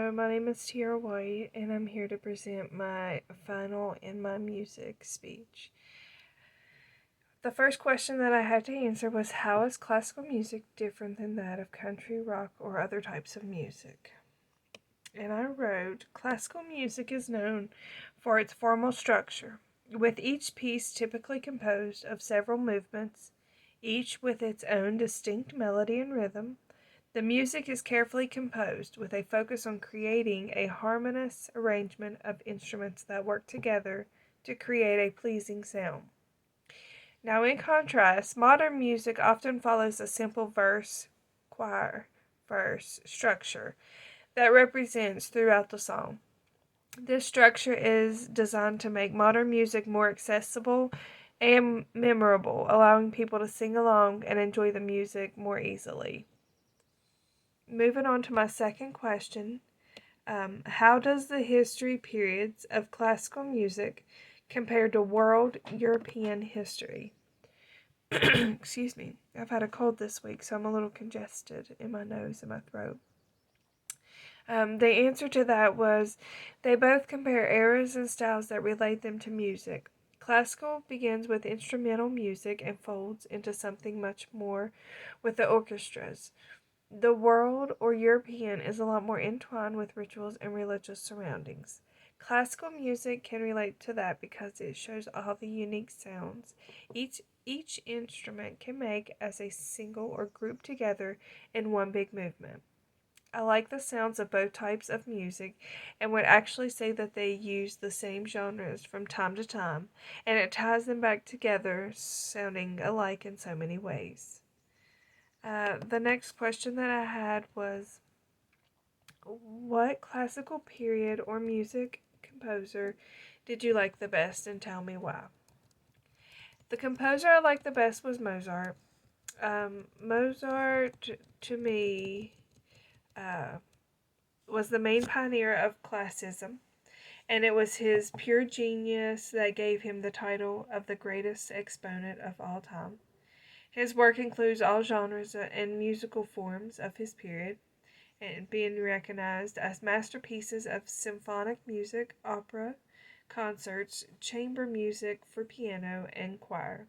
Hello, my name is Tiara White, and I'm here to present my final in my music speech. The first question that I had to answer was, how is classical music different than that of country, rock, or other types of music? And I wrote, classical music is known for its formal structure, with each piece typically composed of several movements, each with its own distinct melody and rhythm. The music is carefully composed, with a focus on creating a harmonious arrangement of instruments that work together to create a pleasing sound. Now, in contrast, modern music often follows a simple verse, choir, verse structure that represents throughout the song. This structure is designed to make modern music more accessible and memorable, allowing people to sing along and enjoy the music more easily. Moving on to my second question, how does the history periods of classical music compare to world European history? Excuse me, I've had a cold this week, so I'm a little congested in my nose and my throat. The answer to that was they both compare eras and styles that relate them to music. Classical begins with instrumental music and folds into something much more with the orchestras. The world, or European, is a lot more entwined with rituals and religious surroundings. Classical music can relate to that because it shows all the unique sounds each instrument can make as a single or grouped together in one big movement. I like the sounds of both types of music and would actually say that they use the same genres from time to time, and it ties them back together, sounding alike in so many ways. The next question that I had was, what classical period or music composer did you like the best, and tell me why? The composer I liked the best was Mozart. Mozart, to me, uh, was the main pioneer of classicism, and it was his pure genius that gave him the title of the greatest exponent of all time. His work includes all genres and musical forms of his period, and being recognized as masterpieces of symphonic music, opera, concerts, chamber music for piano, and choir.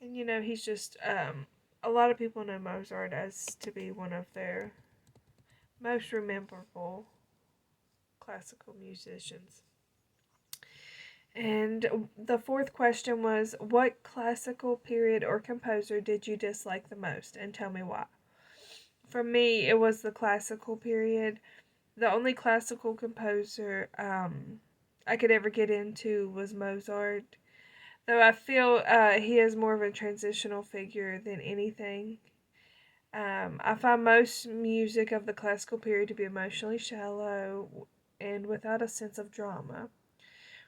And he's just, a lot of people know Mozart as to be one of their most memorable classical musicians. And the fourth question was, what classical period or composer did you dislike the most, and tell me why? For me, it was the classical period. The only classical composer I could ever get into was Mozart, though I feel he is more of a transitional figure than anything. I find most music of the classical period to be emotionally shallow and without a sense of drama,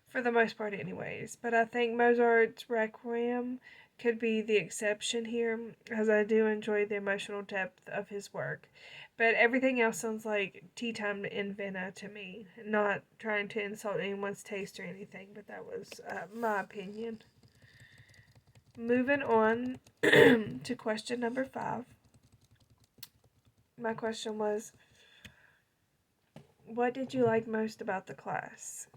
for the most part, anyways. But I think Mozart's Requiem could be the exception here, as I do enjoy the emotional depth of his work. But everything else sounds like tea time in Vienna to me. Not trying to insult anyone's taste or anything, but that was my opinion. Moving on to question number 5. My question was, what did you like most about the class?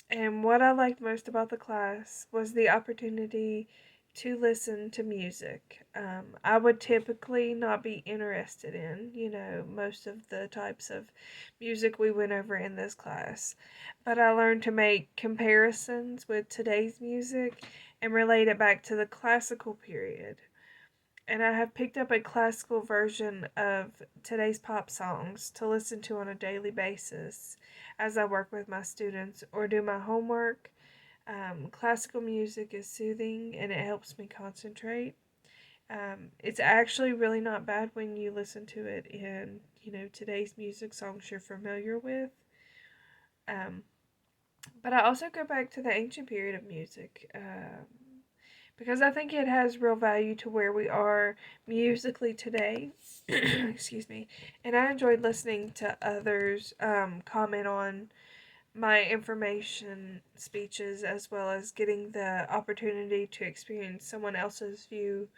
And what I liked most about the class was the opportunity to listen to music. I would typically not be interested in, most of the types of music we went over in this class. But I learned to make comparisons with today's music and relate it back to the classical period. And I have picked up a classical version of today's pop songs to listen to on a daily basis as I work with my students or do my homework. Classical music is soothing and it helps me concentrate. It's actually really not bad when you listen to it in, today's music songs you're familiar with. Um, but I also go back to the ancient period of music. Because I think it has real value to where we are musically today. Excuse me. And I enjoyed listening to others comment on my information speeches, as well as getting the opportunity to experience someone else's view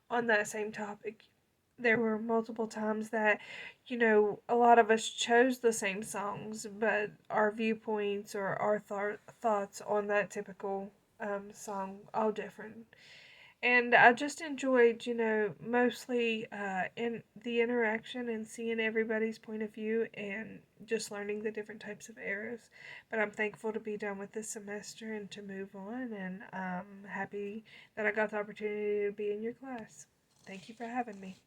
on that same topic. there were multiple times that, a lot of us chose the same songs, but our viewpoints or our thoughts on that typical song all different. And I just enjoyed, mostly in the interaction and seeing everybody's point of view and just learning the different types of eras. But I'm thankful to be done with this semester and to move on, and I'm happy that I got the opportunity to be in your class. Thank you for having me.